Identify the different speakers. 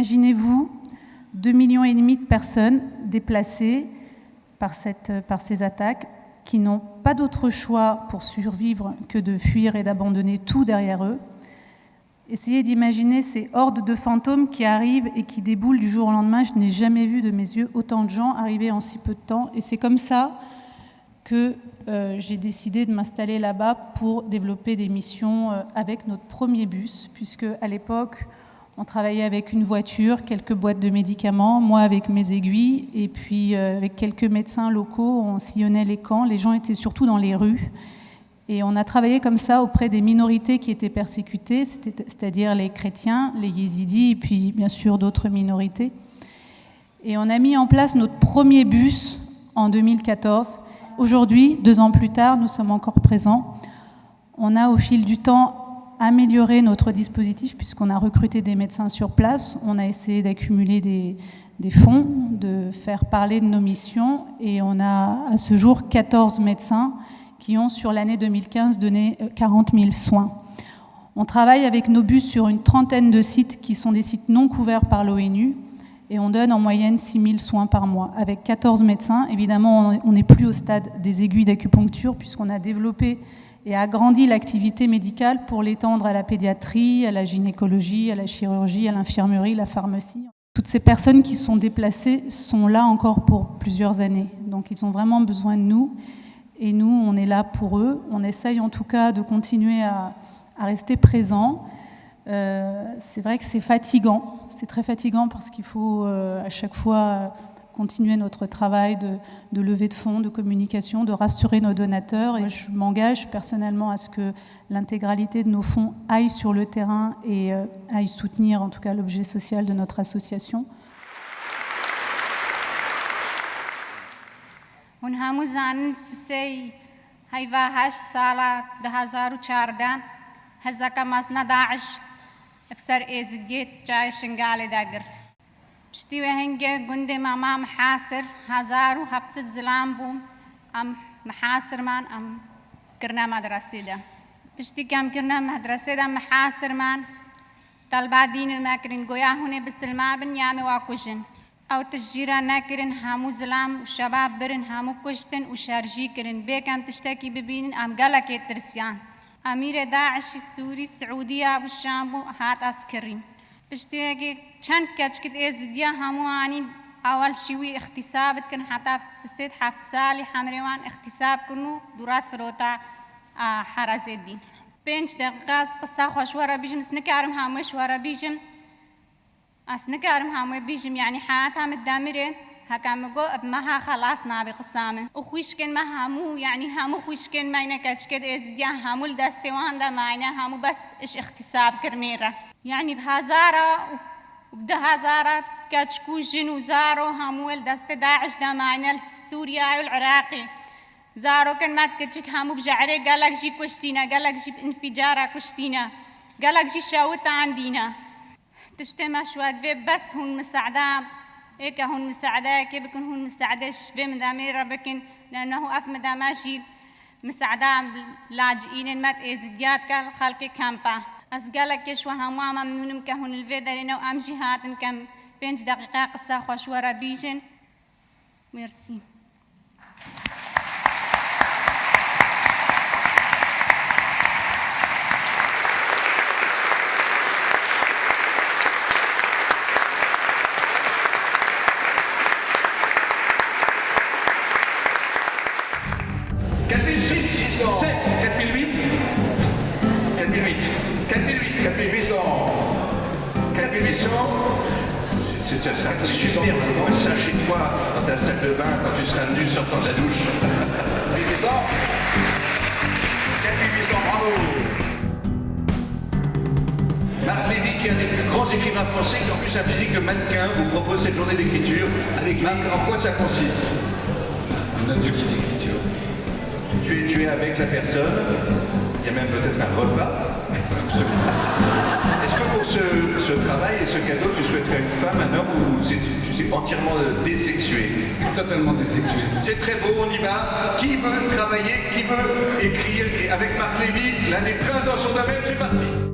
Speaker 1: imaginez-vous 2,5 millions de personnes déplacées par ces attaques, qui n'ont pas d'autre choix pour survivre que de fuir et d'abandonner tout derrière eux. Essayez d'imaginer ces hordes de fantômes qui arrivent et qui déboulent du jour au lendemain. Je n'ai jamais vu de mes yeux autant de gens arriver en si peu de temps. Et c'est comme ça que j'ai décidé de m'installer là-bas pour développer des missions avec notre premier bus, puisque à l'époque, on travaillait avec une voiture, quelques boîtes de médicaments, moi avec mes aiguilles, et puis avec quelques médecins locaux, on sillonnait les camps. Les gens étaient surtout dans les rues. Et on a travaillé comme ça auprès des minorités qui étaient persécutées, c'est-à-dire les chrétiens, les yézidis, et puis bien sûr d'autres minorités. Et on a mis en place notre premier bus en 2014. Aujourd'hui, 2 ans plus tard, nous sommes encore présents. On a au fil du temps amélioré notre dispositif puisqu'on a recruté des médecins sur place. On a essayé d'accumuler des fonds, de faire parler de nos missions. Et on a à ce jour 14 médecins qui ont, sur l'année 2015, donné 40 000 soins. On travaille avec nos bus sur une trentaine de sites qui sont des sites non couverts par l'ONU et on donne en moyenne 6 000 soins par mois. Avec 14 médecins, évidemment, on n'est plus au stade des aiguilles d'acupuncture puisqu'on a développé et agrandi l'activité médicale pour l'étendre à la pédiatrie, à la gynécologie, à la chirurgie, à l'infirmerie, la pharmacie. Toutes ces personnes qui sont déplacées sont là encore pour plusieurs années. Donc ils ont vraiment besoin de nous. Et nous, on est là pour eux. On essaye en tout cas de continuer à rester présent. C'est vrai que c'est fatigant. C'est très fatigant parce qu'il faut à chaque fois continuer notre travail de levée de fonds, de communication, de rassurer nos donateurs. Et je m'engage personnellement à ce que l'intégralité de nos fonds aille sur le terrain et aille soutenir en tout cas l'objet social de notre association.
Speaker 2: هون همو زانن سسي هيفا هاش سالة 2014 هزاكا ماسنا داعش بسر ازديت جاي شنقالي داقرت بشتي وهنجا قندي ماما محاسر هزارو هبست زلامبو ام محاسر مان ام كرنا مدرسة دا بشتي كام كرنا مدرسة دا محاسر مان طلبا دين الماكرين قويا هوني بسلمان بن يامي واكوشن أو تشجيرا ناكرن هامو زلام وشباب برن هامو كشتن وشارجي كرن بيكام تشتكي ببين أم قلق يترسيان أمير داعش السوري السعودية والشام هات أسكرين بشتوية چند كتشكت إزديا هامو عني أول شوي اختصاب كن حتى بسيد حفت سالي حمريوان اختصاب كنو دورات فروتا حرز الدين بينش دقاس قصة خوشوارا بيجم سنكارم هامو شوارا بيجم أسنكارم هامو بيجم يعني حياتها متدمرة هكامجو أبمها خلاص نابي قسامة وخويشكن ما هامو يعني هامو خويشكن ما ينكتشكد إزديا هامو الدستوان دا معنا هامو بس إيش اختصاب كرميرة يعني بهزارة وبدهزارة كتشكو جنو زارو هامو الدست داعش دا معنا السوريا والعراقي زارو كان ما تكتشك هامو بجعري قالك جي كشتينا قالك جي انفجارة كشتينا قالك جي شاوت عندينا تجتمع شواد في بس هون مساعدة هيك هون مساعدة كيف بكون هون مساعدة في مداميرة بكن لأنه أف مداماشي مساعدة لاجئين مات إزدياد كالخلق كامبا أسقالك كشوا هما ممنون كهون الفيدا لأنه أمشي هاتن كم 5 دقيقة قصة خوشورة بيجن ميرسي
Speaker 3: Ça sera super pour ça chez toi, dans ta salle de bain, quand tu seras nu sortant de la douche.
Speaker 4: 1800. 1800, bravo.
Speaker 3: Marc Lévy, qui est un des plus grands écrivains français, qui en plus un physique de mannequin, vous propose cette journée d'écriture. Avec Marc, en quoi ça consiste?
Speaker 5: Un atelier d'écriture.
Speaker 3: Tu es avec la personne, il y a même peut-être un repas. Est-ce que pour ce travail et ce cadeau, tu souhaiterais une femme, un homme ou c'est entièrement désexué?
Speaker 5: Totalement désexué.
Speaker 3: C'est très beau, on y va. Qui veut travailler, qui veut écrire? Et avec Marc Lévy, l'un des princes dans son domaine, c'est parti.